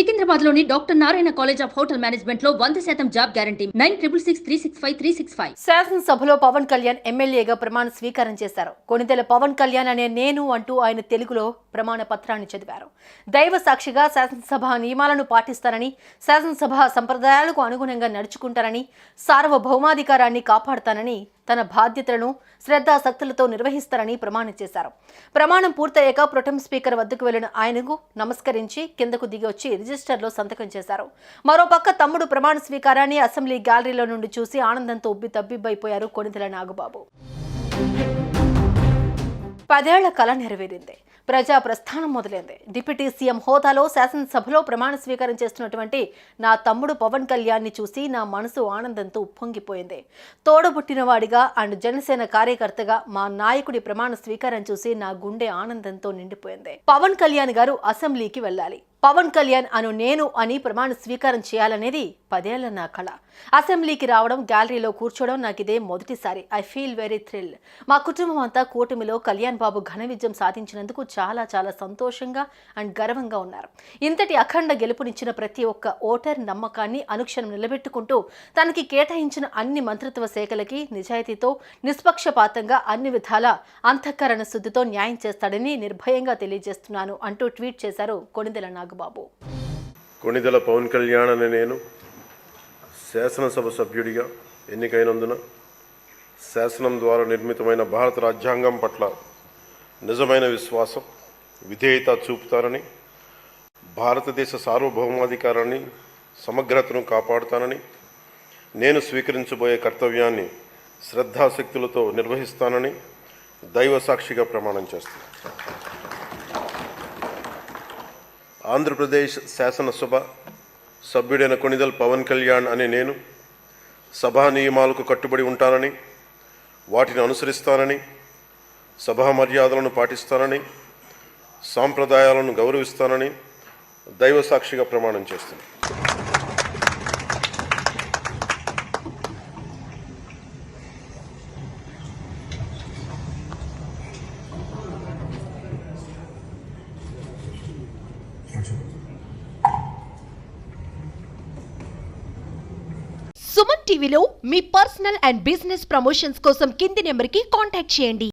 సికింద్రాబాద్లోని doctor Narayana college of hotel management లో 100% job guarantee 966365 శాసనసభలో పవన్ కళ్యాణ్ ఎమ్మెల్యేగా ప్రమాణ స్వీకారం చేశారు. కొణిదెల పవన్ కళ్యాణ్ అనే నేను అంటూ ఆయన తెలుగులో ప్రమాణ పత్రాన్ని చదివారు. దైవ సాక్షిగా శాసనసభ నియమాలను పాటిస్తారని, శాసనసభ సంప్రదాయాలకు అనుగుణంగా నడుచుకుంటారని, సార్వభౌమాధికారాన్ని కాపాడతానని, తన బాధ్యతలను శ్రద్ధాశక్తులతో నిర్వహిస్తారని ప్రమాణం చేశారు. ప్రమాణం పూర్తయ్యాక ప్రొటెం స్పీకర్ వద్దకు వెళ్లిన ఆయనకు నమస్కరించి కిందకు దిగి వచ్చి రిజిస్టర్లో సంతకం చేశారు. మరోపక్క తమ్ముడు ప్రమాణ స్వీకారాన్ని అసెంబ్లీ గ్యాలరీలో నుండి చూసి ఆనందంతో తబ్బిబ్బైపోయారు కొణిదెల నాగబాబు. 10 ఏళ్ల కల నెరవేరింది. ప్రజా ప్రస్థానం మొదలైంది. డిప్యూటీ సీఎం హోదాలో శాసనసభలో ప్రమాణ స్వీకారం చేస్తున్నటువంటి నా తమ్ముడు పవన్ కళ్యాణ్ ని చూసి నా మనసు ఆనందంతో ఉప్పొంగిపోయింది. తోడబుట్టినవాడిగా అండ్ జనసేన కార్యకర్తగా మా నాయకుడి ప్రమాణ స్వీకారం చూసి నా గుండె ఆనందంతో నిండిపోయింది. పవన్ కళ్యాణ్ గారు అసెంబ్లీకి వెళ్ళాలి, పవన్ కళ్యాణ్ అను నేను అని ప్రమాణ స్వీకారం చేయాలనేది 10 ఏళ్ల నా కళ. అసెంబ్లీకి రావడం, గ్యాలరీలో కూర్చోవడం నాకిదే మొదటిసారి. I feel very thrill. మా కుటుంబం అంతా కూటమిలో కళ్యాణ్ బాబు ఘన విజయం సాధించినందుకు చాలా చాలా సంతోషంగా అండ్ గర్వంగా ఉన్నారు. ఇంతటి అఖండ గెలుపునిచ్చిన ప్రతి ఒక్క ఓటర్ నమ్మకాన్ని అనుక్షణం నిలబెట్టుకుంటూ తనకి కేటాయించిన అన్ని మంత్రిత్వ శాఖలకి నిజాయితీతో, నిష్పక్షపాతంగా, అన్ని విధాల అంతఃకరణ శుద్ధితో న్యాయం చేస్తాడని నిర్భయంగా తెలియజేస్తున్నాను అంటూ ట్వీట్ చేశారు కొణిదెల నాగబాబు. కొణిదెల పవన్ కళ్యాణ్ అనే నేను శాసనసభ సభ్యుడిగా ఎన్నికైనందున శాసనం ద్వారా నిర్మితమైన భారత రాజ్యాంగం పట్ల నిజమైన విశ్వాసం, విధేయత చూపుతానని, భారతదేశ సార్వభౌమాధికారాన్ని, సమగ్రతను కాపాడుతానని, నేను స్వీకరించబోయే కర్తవ్యాన్ని శ్రద్ధాశక్తులతో నిర్వహిస్తానని దైవ సాక్షిగా ప్రమాణం చేస్తాను. ఆంధ్రప్రదేశ్ శాసనసభ సభ్యుడైన కొణిదెల పవన్ కళ్యాణ్ అనే నేను సభా నియమాలకు కట్టుబడి ఉంటానని, వాటిని అనుసరిస్తానని, సభా మర్యాదలను పాటిస్తానని, సాంప్రదాయాలను గౌరవిస్తానని దైవ సాక్షిగా ప్రమాణం చేస్తున్నాను. సుమన్ టీవీలో మీ పర్సనల్ అండ్ బిజినెస్ ప్రమోషన్స్ కోసం కింది నెంబర్కి కాంటాక్ట్ చేయండి.